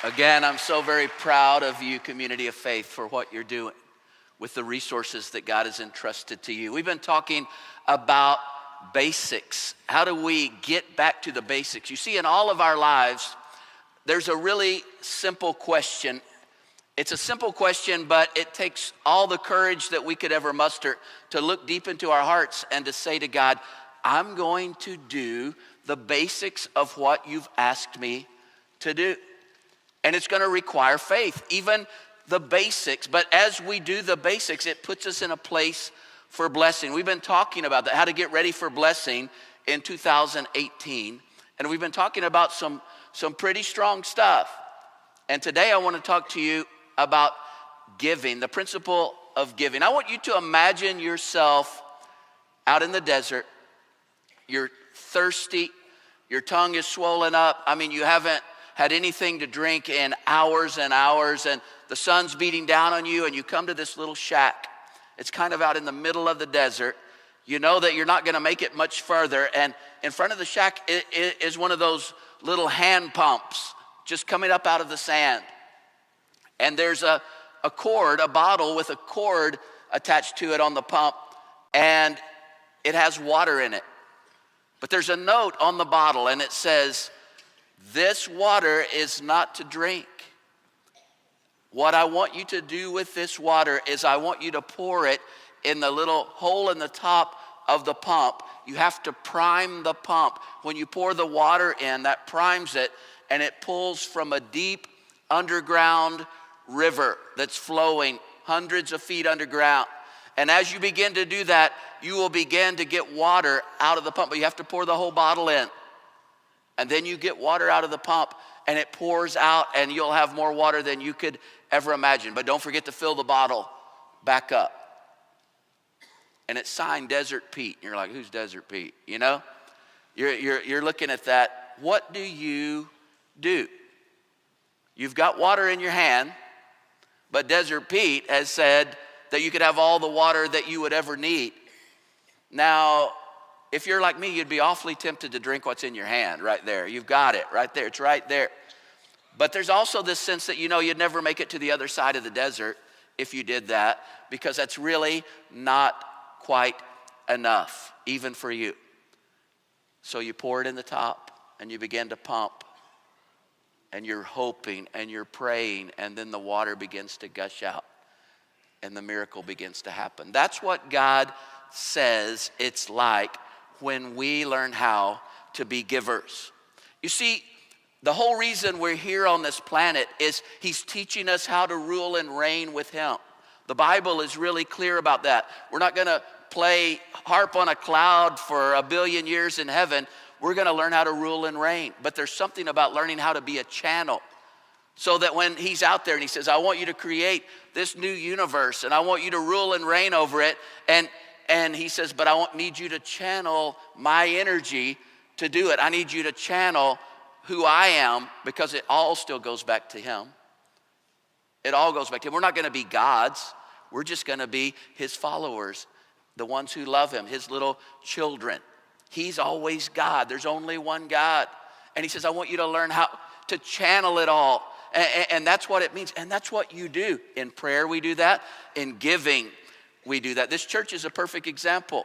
Again, I'm so very proud of you, Community of Faith, for what you're doing with the resources that God has entrusted to you. We've been talking about basics. How do we get back to the basics? You see, in all of our lives, there's a really simple question. It's a simple question, but it takes all the courage that we could ever muster to look deep into our hearts and to say to God, I'm going to do the basics of what you've asked me to do. And it's going to require faith, even the basics. But as we do the basics, it puts us in a place for blessing. We've been talking about that, how to get ready for blessing in 2018. And we've been talking about some pretty strong stuff. And today I want to talk to you about giving, the principle of giving. I want you to imagine yourself out in the desert. You're thirsty. Your tongue is swollen up. I mean, you haven't had anything to drink in hours and hours, and the sun's beating down on you, and you come to this little shack. It's kind of out in the middle of the desert. You know that you're not going to make it much further, and in front of the shack is one of those little hand pumps just coming up out of the sand. And there's a cord, a bottle with a cord attached to it on the pump, and it has water in it. But there's a note on the bottle, and it says, this water is not to drink. What I want you to do with this water is I want you to pour it in the little hole in the top of the pump. You have to prime the pump. When you pour the water in, that primes it, and it pulls from a deep underground river that's flowing hundreds of feet underground. And as you begin to do that, you will begin to get water out of the pump, but you have to pour the whole bottle in. And then you get water out of the pump, and it pours out, and you'll have more water than you could ever imagine. But don't forget to fill the bottle back up. And it's signed Desert Pete. You're like, who's Desert Pete? You know? You're looking at that. What do? You've got water in your hand, but Desert Pete has said that you could have all the water that you would ever need. Now, if you're like me, you'd be awfully tempted to drink what's in your hand right there. You've got it right there. It's right there. But there's also this sense that you'd never make it to the other side of the desert if you did that, because that's really not quite enough, even for you. So you pour it in the top, and you begin to pump, and you're hoping, and you're praying, and then the water begins to gush out, and the miracle begins to happen. That's what God says it's like when we learn how to be givers. You see, the whole reason we're here on this planet is he's teaching us how to rule and reign with him. The Bible is really clear about that. We're not going to play harp on a cloud for 1 billion years in heaven. We're going to learn how to rule and reign. But there's something about learning how to be a channel, so that when he's out there and he says, I want you to create this new universe, and I want you to rule and reign over it, and he says, but I need you to channel my energy to do it. I need you to channel who I am, because it all still goes back to him. It all goes back to him. We're not going to be gods. We're just going to be his followers, the ones who love him, his little children. He's always God. There's only one God. And he says, I want you to learn how to channel it all. And that's what it means. And that's what you do. In prayer, we do that. In giving, we do that. This church is a perfect example.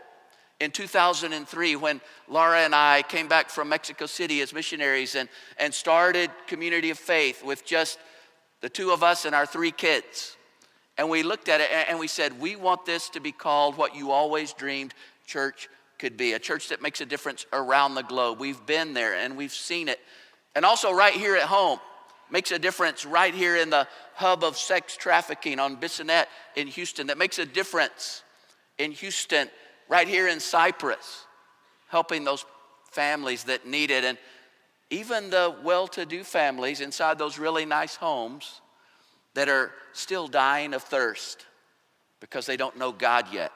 In 2003, when Laura and I came back from Mexico City as missionaries and started Community of Faith with just the two of us and our 3 kids. And we looked at it and we said, we want this to be called what you always dreamed church could be. A church that makes a difference around the globe. We've been there and we've seen it. And also right here at home. Makes a difference right here in the hub of sex trafficking on Bissonnette in Houston. That makes a difference in Houston, right here in Cyprus, helping those families that need it. And even the well-to-do families inside those really nice homes that are still dying of thirst because they don't know God yet.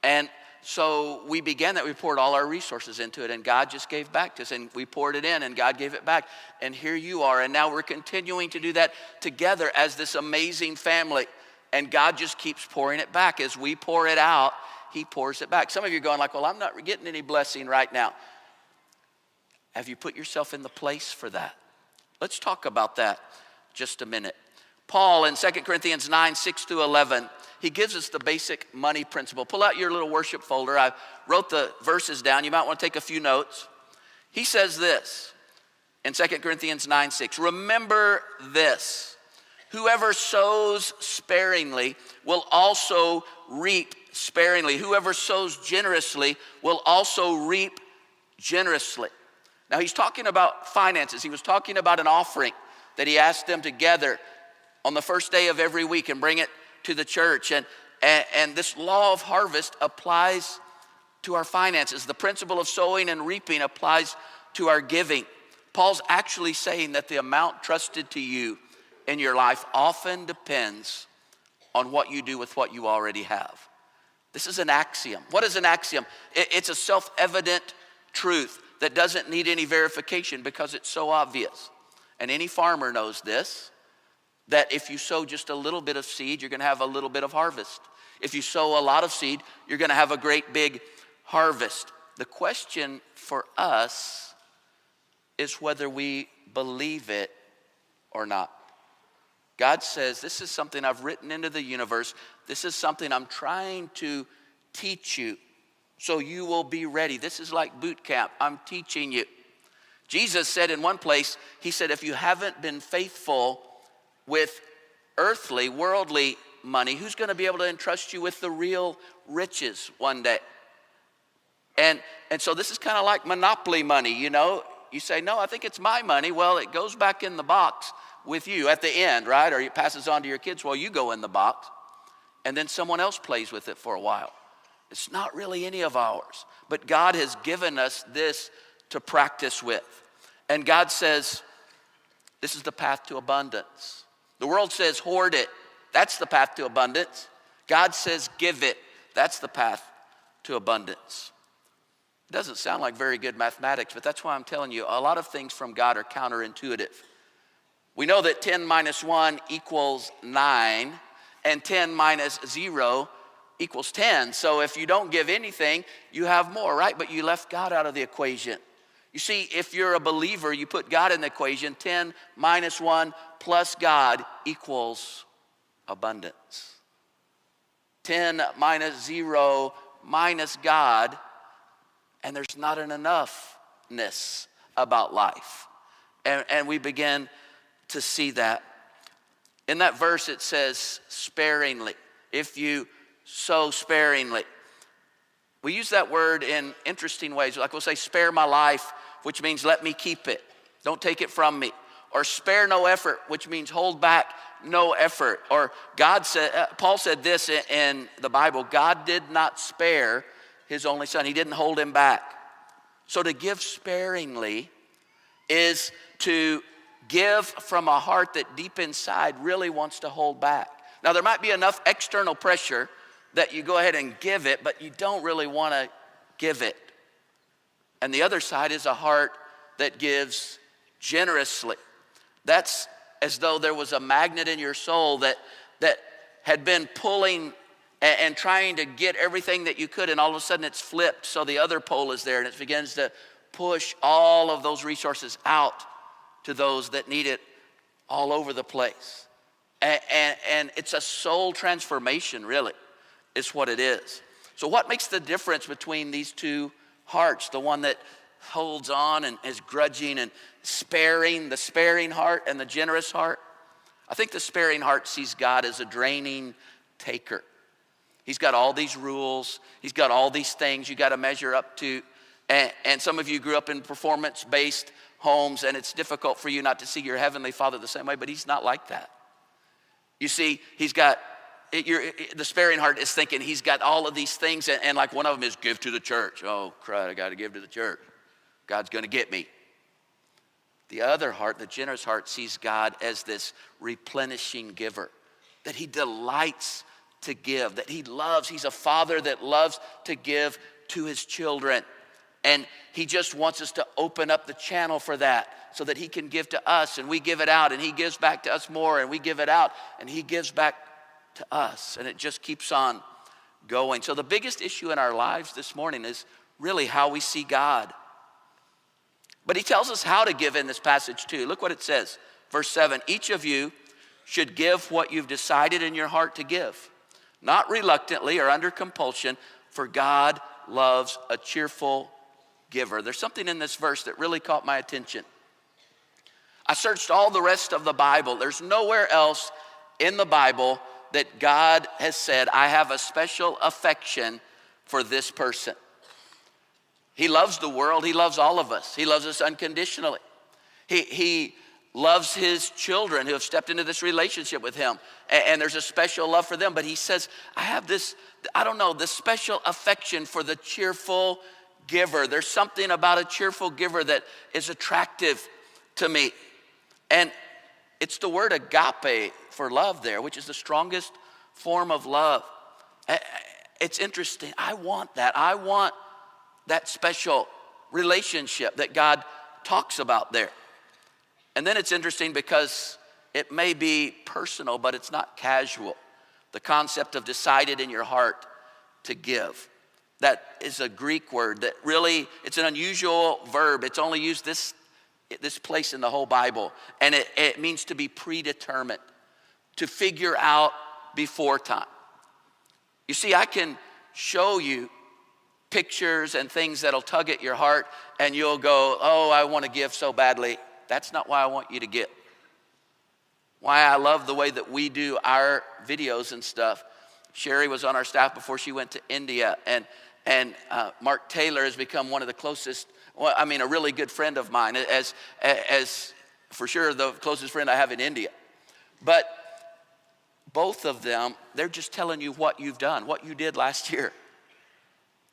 And so we began that. We poured all our resources into it, and God just gave back to us, and we poured it in, and God gave it back. And here you are, and now we're continuing to do that together as this amazing family, and God just keeps pouring it back. As we pour it out, he pours it back. Some of you are going like, well, I'm not getting any blessing right now. Have you put yourself in the place for that? Let's talk about that just a minute. Paul in 2 Corinthians 9, 6 to 11, he gives us the basic money principle. Pull out your little worship folder. I wrote the verses down. You might want to take a few notes. He says this in 2 Corinthians 9, 6. Remember this, whoever sows sparingly will also reap sparingly. Whoever sows generously will also reap generously. Now he's talking about finances. He was talking about an offering that he asked them to gather on the first day of every week and bring it to the church. And this law of harvest applies to our finances. The principle of sowing and reaping applies to our giving. Paul's actually saying that the amount trusted to you in your life often depends on what you do with what you already have. This is an axiom. What is an axiom? It's a self-evident truth that doesn't need any verification because it's so obvious. And any farmer knows this, that if you sow just a little bit of seed, you're going to have a little bit of harvest. If you sow a lot of seed, you're going to have a great big harvest. The question for us is whether we believe it or not. God says, this is something I've written into the universe. This is something I'm trying to teach you so you will be ready. This is like boot camp. I'm teaching you. Jesus said in one place, he said, if you haven't been faithful with earthly, worldly money, who's going to be able to entrust you with the real riches one day? And so this is kind of like monopoly money, you know. You say, no, I think it's my money. Well, it goes back in the box with you at the end, right? Or it passes on to your kids while you go in the box. And then someone else plays with it for a while. It's not really any of ours. But God has given us this to practice with. And God says, this is the path to abundance. The world says, hoard it. That's the path to abundance. God says, give it. That's the path to abundance. It doesn't sound like very good mathematics, but that's why I'm telling you, a lot of things from God are counterintuitive. We know that 10 minus 1 equals 9, and 10 minus 0 equals 10. So if you don't give anything, you have more, right? But you left God out of the equation. You see, if you're a believer, you put God in the equation. 10 minus 1 plus God equals abundance. 10 minus 0 minus God, and there's not an enoughness about life. And we begin to see that. In that verse it says sparingly. If you sow sparingly. We use that word in interesting ways. Like we'll say spare my life, which means let me keep it. Don't take it from me. Or spare no effort, which means hold back no effort. Or Paul said this in the Bible, God did not spare his only son. He didn't hold him back. So to give sparingly is to give from a heart that deep inside really wants to hold back. Now there might be enough external pressure that you go ahead and give it, but you don't really want to give it. And the other side is a heart that gives generously. That's as though there was a magnet in your soul that had been pulling and trying to get everything that you could, and all of a sudden it's flipped, so the other pole is there, and it begins to push all of those resources out to those that need it all over the place. And it's a soul transformation, really, is what it is. So what makes the difference between these two hearts? The one that holds on and is grudging and sparing, the sparing heart and the generous heart. I think the sparing heart sees God as a draining taker. He's got all these rules. He's got all these things you got to measure up to. And some of you grew up in performance-based homes, and it's difficult for you not to see your Heavenly Father the same way, but He's not like that. You see, the sparing heart is thinking He's got all of these things, and like one of them is give to the church. Oh, crud, I got to give to the church. God's going to get me. The other heart, the generous heart, sees God as this replenishing giver, that He delights to give, that He loves. He's a Father that loves to give to His children. And He just wants us to open up the channel for that so that He can give to us, and we give it out, and He gives back to us more, and we give it out, and He gives back to us. And it just keeps on going. So the biggest issue in our lives this morning is really how we see God. But he tells us how to give in this passage too. Look what it says. Verse 7, each of you should give what you've decided in your heart to give, not reluctantly or under compulsion, for God loves a cheerful giver. There's something in this verse that really caught my attention. I searched all the rest of the Bible. There's nowhere else in the Bible that God has said, I have a special affection for this person. He loves the world. He loves all of us. He loves us unconditionally. He loves his children who have stepped into this relationship with him. And there's a special love for them. But he says, I have this, this special affection for the cheerful giver. There's something about a cheerful giver that is attractive to me. And it's the word agape for love there, which is the strongest form of love. It's interesting. I want that. I want that special relationship that God talks about there. And then it's interesting because it may be personal, but it's not casual. The concept of decided in your heart to give. That is a Greek word that really, it's an unusual verb. It's only used this place in the whole Bible. And it means to be predetermined, to figure out before time. You see, I can show you pictures and things that'll tug at your heart and you'll go, oh, I want to give so badly. That's not why I want you to give. Why I love the way that we do our videos and stuff. Sherry was on our staff before she went to India, and Mark Taylor has become one of the closest, a really good friend of mine, as for sure the closest friend I have in India. But both of them, they're just telling you what you've done, what you did last year.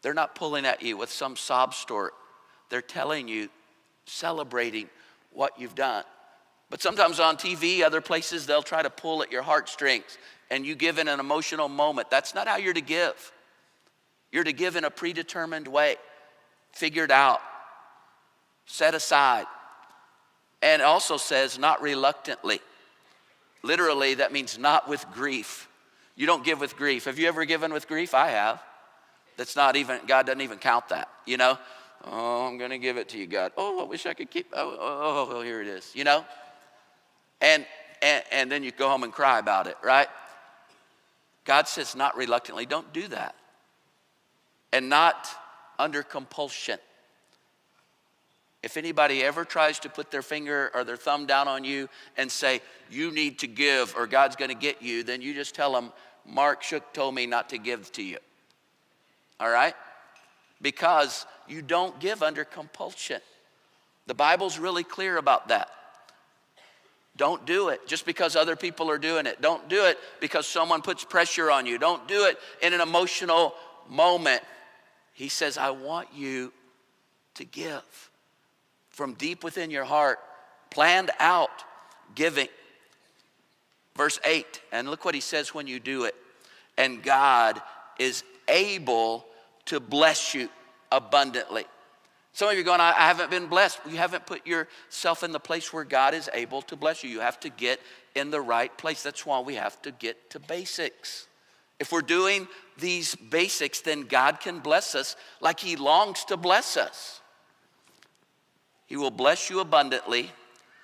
They're not pulling at you with some sob story. They're telling you, celebrating what you've done. But sometimes on TV, other places, they'll try to pull at your heartstrings and you give in an emotional moment. That's not how you're to give. You're to give in a predetermined way, figured out, set aside. And it also says not reluctantly. Literally, that means not with grief. You don't give with grief. Have you ever given with grief? I have. That's not even, God doesn't even count that, you know? Oh, I'm going to give it to you, God. Oh, I wish I could keep, oh, here it is, you know? And then you go home and cry about it, right? God says not reluctantly. Don't do that. And not under compulsion. If anybody ever tries to put their finger or their thumb down on you and say, you need to give or God's going to get you, then you just tell them, Mark Shook told me not to give to you. All right? Because you don't give under compulsion. The Bible's really clear about that. Don't do it just because other people are doing it. Don't do it because someone puts pressure on you. Don't do it in an emotional moment. He says, I want you to give from deep within your heart, planned out giving. Verse 8, and look what he says when you do it. And God is able to bless you abundantly. Some of you are going, I haven't been blessed. You haven't put yourself in the place where God is able to bless you. You have to get in the right place. That's why we have to get to basics. If we're doing these basics, then God can bless us like he longs to bless us. He will bless you abundantly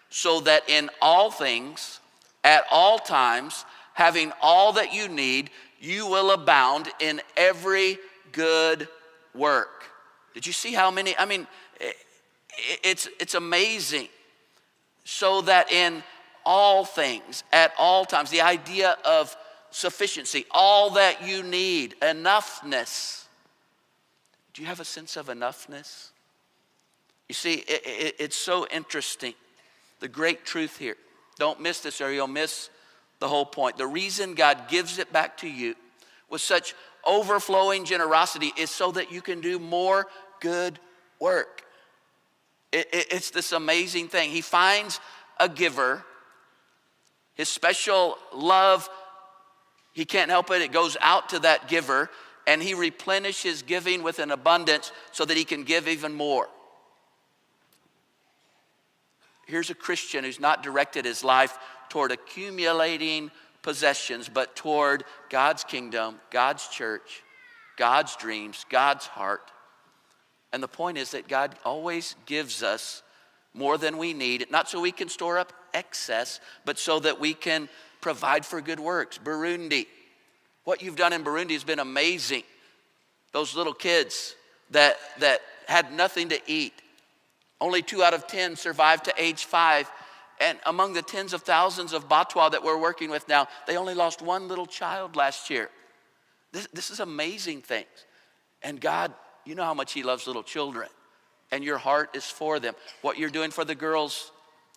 so that in all things, at all times, having all that you need, you will abound in every good work. Did you see how many? It's amazing. So that in all things, at all times, the idea of sufficiency, all that you need, enoughness. Do you have a sense of enoughness? You see, it's so interesting. The great truth here. Don't miss this or you'll miss the whole point. The reason God gives it back to you with such overflowing generosity is so that you can do more good work. It's this amazing thing. He finds a giver. His special love, he can't help it. It goes out to that giver, and he replenishes giving with an abundance so that he can give even more. Here's a Christian who's not directed his life toward accumulating possessions, but toward God's kingdom, God's church, God's dreams, God's heart. And the point is that God always gives us more than we need, not so we can store up excess, but so that we can provide for good works. Burundi. What you've done in Burundi has been amazing. Those little kids that had nothing to eat. Only 2 out of 10 survived to age 5. And among the tens of thousands of Batwa that we're working with now, they only lost 1 little child last year. This is amazing things. And God, you know how much he loves little children. And your heart is for them. What you're doing for the girls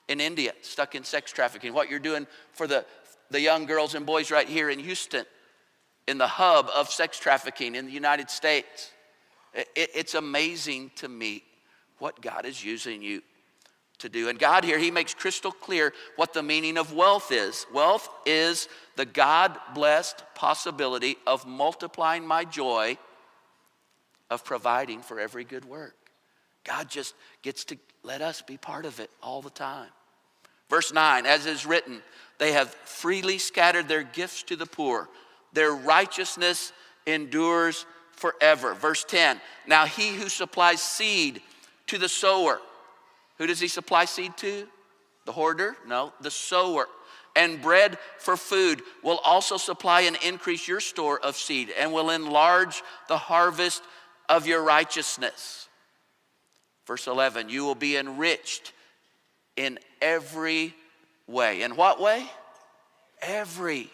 in India stuck in sex trafficking. What you're doing for the young girls and boys right here in Houston, in the hub of sex trafficking in the United States. It's amazing to me what God is using you to do. And God here, he makes crystal clear what the meaning of wealth is. Wealth is the God-blessed possibility of multiplying my joy, of providing for every good work. God just gets to let us be part of it all the time. Verse 9, as is written, they have freely scattered their gifts to the poor. Their righteousness endures forever. Verse 10, now he who supplies seed to the sower. Who does he supply seed to? The hoarder? No, the sower. And bread for food will also supply and increase your store of seed and will enlarge the harvest of your righteousness. Verse 11, you will be enriched in every way. In what way? Every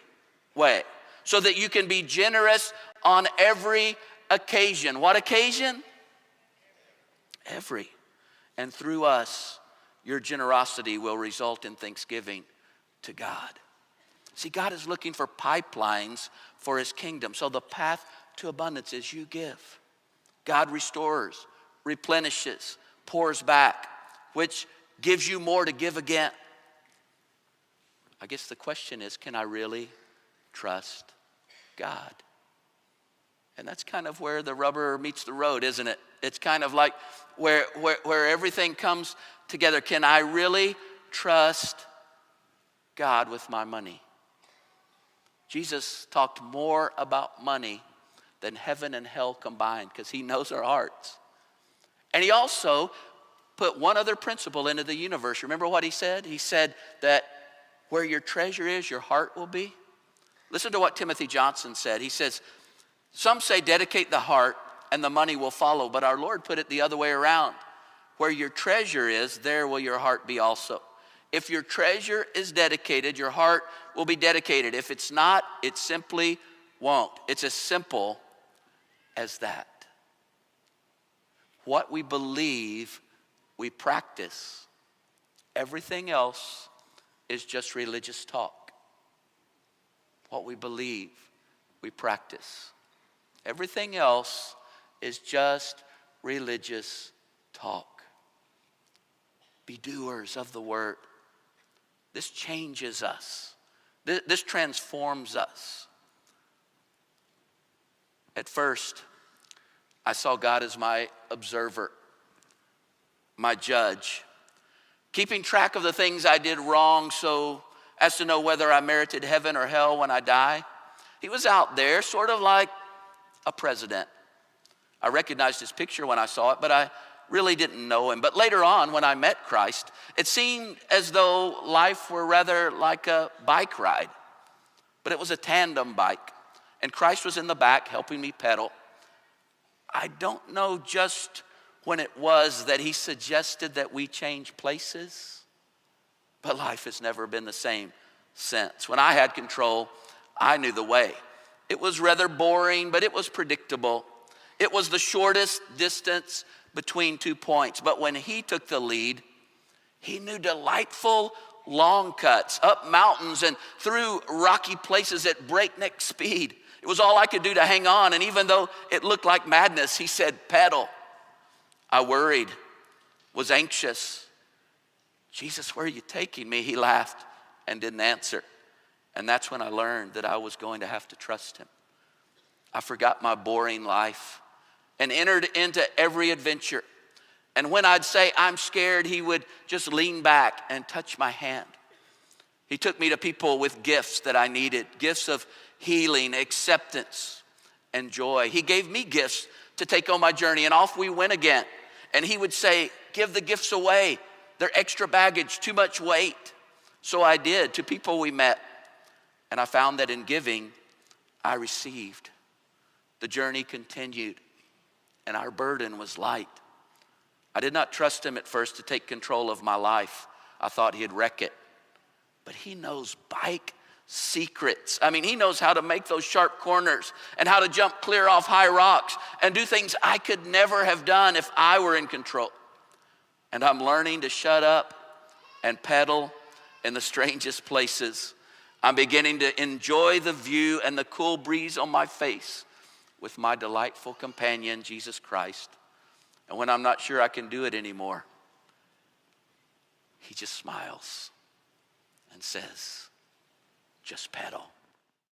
way. So that you can be generous on every occasion. What occasion? Every. And through us, your generosity will result in thanksgiving to God. See, God is looking for pipelines for his kingdom. So the path to abundance is you give. God restores, replenishes, pours back, which gives you more to give again. I guess the question is, can I really trust God? And that's kind of where the rubber meets the road, isn't it? It's kind of like where everything comes together. Can I really trust God with my money? Jesus talked more about money than heaven and hell combined because he knows our hearts. And he also put one other principle into the universe. Remember what he said? He said that where your treasure is, your heart will be. Listen to what Timothy Johnson said. He says, some say dedicate the heart and the money will follow, but our Lord put it the other way around. Where your treasure is, there will your heart be also. If your treasure is dedicated, your heart will be dedicated. If it's not, it simply won't. It's as simple as that. What we believe, we practice. Everything else is just religious talk. What we believe, we practice. Everything else is just religious talk. Be doers of the word. This changes us. This transforms us. At first, I saw God as my observer, my judge, keeping track of the things I did wrong so as to know whether I merited heaven or hell when I die. He was out there, sort of like a president. I recognized his picture when I saw it, but I really didn't know him. But later on, when I met Christ, it seemed as though life were rather like a bike ride. But it was a tandem bike, and Christ was in the back helping me pedal. I don't know just when it was that he suggested that we change places, but life has never been the same since. When I had control, I knew the way. It was rather boring, but it was predictable. It was the shortest distance between 2 points. But when he took the lead, he knew delightful long cuts up mountains and through rocky places at breakneck speed. It was all I could do to hang on. And even though it looked like madness, he said, pedal. I worried, was anxious. Jesus, where are you taking me? He laughed and didn't answer. And that's when I learned that I was going to have to trust him. I forgot my boring life and entered into every adventure. And when I'd say, I'm scared, he would just lean back and touch my hand. He took me to people with gifts that I needed, gifts of healing, acceptance, and joy. He gave me gifts to take on my journey, and off we went again. And he would say, give the gifts away. They're extra baggage, too much weight. So I did to people we met. And I found that in giving, I received. The journey continued, and our burden was light. I did not trust him at first to take control of my life. I thought he'd wreck it. But he knows bike secrets. I mean, he knows how to make those sharp corners and how to jump clear off high rocks and do things I could never have done if I were in control. And I'm learning to shut up and pedal in the strangest places. I'm beginning to enjoy the view and the cool breeze on my face with my delightful companion, Jesus Christ. And when I'm not sure I can do it anymore, he just smiles and says, just pedal.